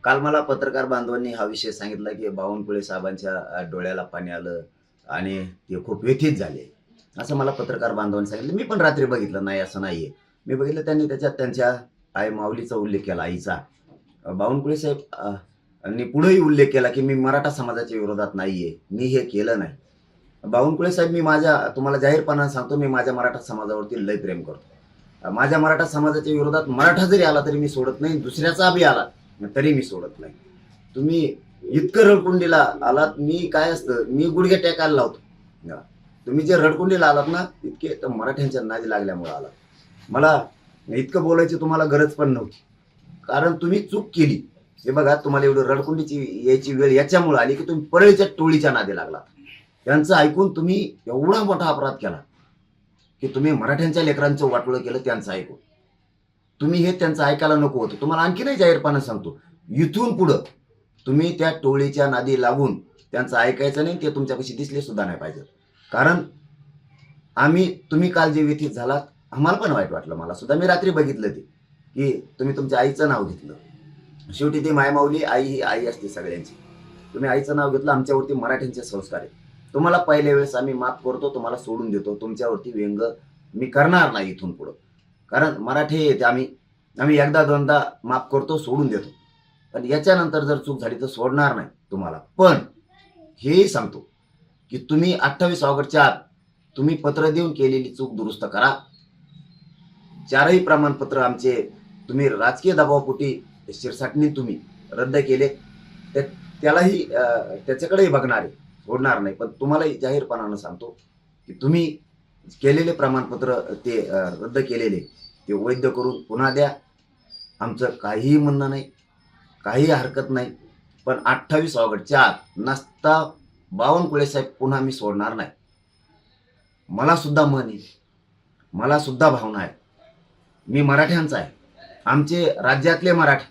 काल मला पत्रकार बांधवांनी हा विषय सांगितला, की बावनकुळे साहेबांच्या डोळ्याला पाणी आलं आणि ते खूप व्यथित झाले. असं मला पत्रकार बांधवांनी सांगितलं. मी पण रात्री बघितलं, नाही असं नाहीये. मी बघितलं त्यांनी त्याच्यात त्यांच्या आई माऊलीचा उल्लेख केला, आईचा. बावनकुळे साहेब यांनी पुढेही उल्लेख केला, की मी मराठा समाजाच्या विरोधात नाहीये. मी हे केलं नाही. बावनकुळे साहेब, मी तुम्हाला जाहीरपणाने सांगतो, मी माझ्या मराठा समाजावरती लय प्रेम करतो. माझ्या मराठा समाजाच्या विरोधात मराठा जरी आला तरी मी सोडत नाही, दुसऱ्याचा बी आला तरी मी सोडत नाही. तुम्ही इतकं रडकुंडीला आलात, मी काय असतं, मी गुडघे टेकायला लावतो. हा. तुम्ही जे रडकुंडीला आलात ना, इतके तर मराठ्यांच्या नादी लागल्यामुळे आलात. मला इतकं बोलायची तुम्हाला गरज पण नव्हती, कारण तुम्ही चूक केली. हे बघा, तुम्हाला एवढं रडकुंडीची यायची वेळ याच्यामुळे आली, की तुम्ही परळीच्या टोळीच्या नादी लागला. त्यांचं ऐकून तुम्ही एवढा मोठा अपराध केला, की तुम्ही मराठ्यांच्या लेकरांचं वाटोळं केलं त्यांचं ऐकून. तुम्ही हे त्यांचं ऐकायला नको होतं. तुम्हाला आणखी नाही जाहीरपणे सांगतो, इथून पुढं तुम्ही त्या टोळीच्या नादी लागून त्यांचं ऐकायचं नाही. ते तुमच्यापाशी दिसले सुद्धा नाही पाहिजे. कारण तुम्ही काल जे व्यथित झालात, आम्हाला पण वाईट वाटलं. मला सुद्धा, मी रात्री बघितलं ते, की तुम्ही तुमच्या आईचं नाव घेतलं. शेवटी ती मायमाऊली, आई ही आई असते सगळ्यांची. तुम्ही आईचं नाव घेतलं. आमच्यावरती मराठ्यांचे संस्कार आहेत. तुम्हाला पहिल्या वेळेस आम्ही माफ करतो, तुम्हाला सोडून देतो. तुमच्यावरती व्यंग मी करणार नाही इथून पुढं. कारण मराठी आहेत आम्ही. आम्ही एकदा दोनदा माफ करतो, सोडून देतो. पण याच्यानंतर जर चूक झाली तर सोडणार नाही तुम्हाला. पण हेही सांगतो, की तुम्ही 28 ऑगस्टच्या आत तुम्ही पत्र देऊन केलेली चूक दुरुस्त करा. 4ही प्रमाणपत्र आमचे तुम्ही राजकीय दबावापोटी शिरसाटणी तुम्ही रद्द केले. त्यालाही त्याच्याकडेही बघणार आहे, सोडणार नाही. पण तुम्हालाही जाहीरपणानं सांगतो, की तुम्ही केलेले प्रमाणपत्र ते रद्द केलेले ते वैध करून पुन्हा द्या. आमचं काहीही म्हणणं नाही, काही हरकत नाही. पण 28 ऑगस्टच्या आत नसता बावनकुळे साहेब पुन्हा मी सोडणार नाही. मला सुद्धा मन आहे, मला सुद्धा भावना आहे. मी मराठ्यांचा आहे. आमचे राज्यातले मराठी,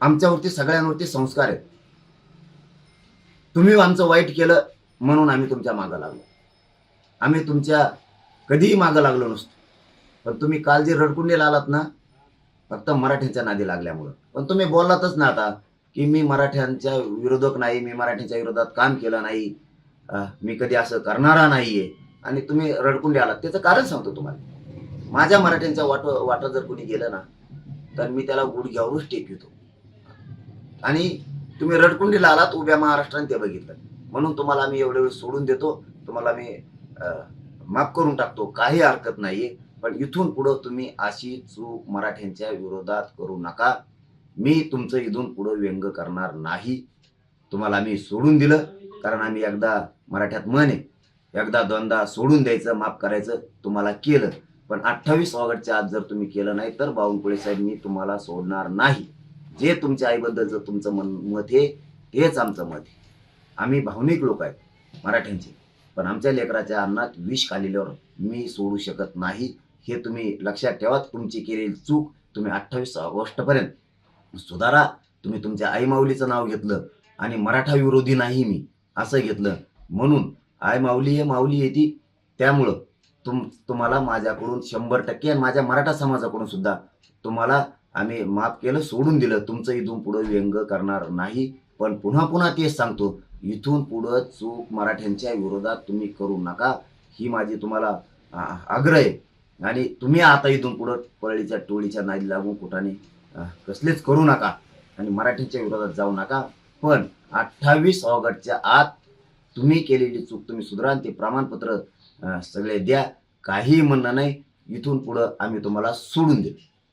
आमच्यावरती सगळ्यांवरती संस्कार आहेत. तुम्ही आमचं वाईट केलं म्हणून आम्ही तुमच्या मागं लागलो. आम्ही तुमच्या कधीही मागं लागलो नसतो. पण तुम्ही काल जे रडकुंडीला आलात ना, फक्त मराठ्यांच्या नादी लागल्यामुळं. पण तुम्ही बोललातच ना आता, की मी मराठ्यांच्या विरोधक नाही, मी मराठ्यांच्या विरोधात काम केलं नाही, मी कधी असं करणारा नाहीये. आणि तुम्ही रडकुंडी आलात. त्याचं कारण सांगतो तुम्हाला. माझ्या मराठ्यांच्या वाट जर कोणी गेलं ना, तर मी त्याला गुडघ्यावरच टेकवितो. आणि तुम्ही रडकुंडीला आलात, उभ्या महाराष्ट्राने ते बघितलं. म्हणून तुम्हाला आम्ही एवढे वेळ सोडून देतो. तुम्हाला मी माफ करून टाकतो, काही हरकत नाहीये. पण इथून पुढं तुम्ही अशी चूक मराठ्यांच्या विरोधात करू नका. मी तुमचं इथून पुढं व्यंग करणार नाही. तुम्हाला आम्ही सोडून दिलं, कारण आम्ही एकदा, मराठ्यात म्हण आहे, एकदा दोनदा सोडून द्यायचं, माफ करायचं. तुम्हाला केलं. पण 28 ऑगस्टच्या आत जर तुम्ही केलं नाही तर बावनकुळे साहेब, मी तुम्हाला सोडणार नाही. जे तुमच्या आईबद्दलचं तुमचं मत आहे, तेच आमचं मत आहे. आम्ही भावनिक लोक आहेत मराठ्यांचे. पण आमच्या लेकराच्या अन्नात विष खाल्ल्यावर मी सोडू शकत नाही. हे तुम्ही लक्षात ठेवा. तुमची केलेली चूक तुम्ही 28 ऑगस्टपर्यंत सुधारा. तुम्ही तुमच्या आई माऊलीचं नाव घेतलं आणि मराठा विरोधी नाही मी असं घेतलं, म्हणून आई माऊली हे माऊली येते. त्यामुळं तुम्हाला माझ्याकडून 100% आणि माझ्या मराठा समाजाकडून सुद्धा तुम्हाला आम्ही माफ केलं, सोडून दिलं. तुमचं इथून पुढं व्यंग करणार नाही. पण पुन्हा पुन्हा तेच सांगतो, इथून पुढं चूक मराठ्यांच्या विरोधात तुम्ही करू नका. ही माझी तुम्हाला आग्रह आहे. आणि तुम्ही आता इथून पुढं परळीच्या टोळीच्या नादी लागून कुठाने कसलेच करू नका आणि मराठ्यांच्या विरोधात जाऊ नका. पण 28 ऑगस्टच्या आत तुम्ही केलेली चूक तुम्ही सुधारा. ते प्रमाणपत्र सगळे द्या. काही म्हणणं नाही. इथून पुढं आम्ही तुम्हाला सोडून देऊ.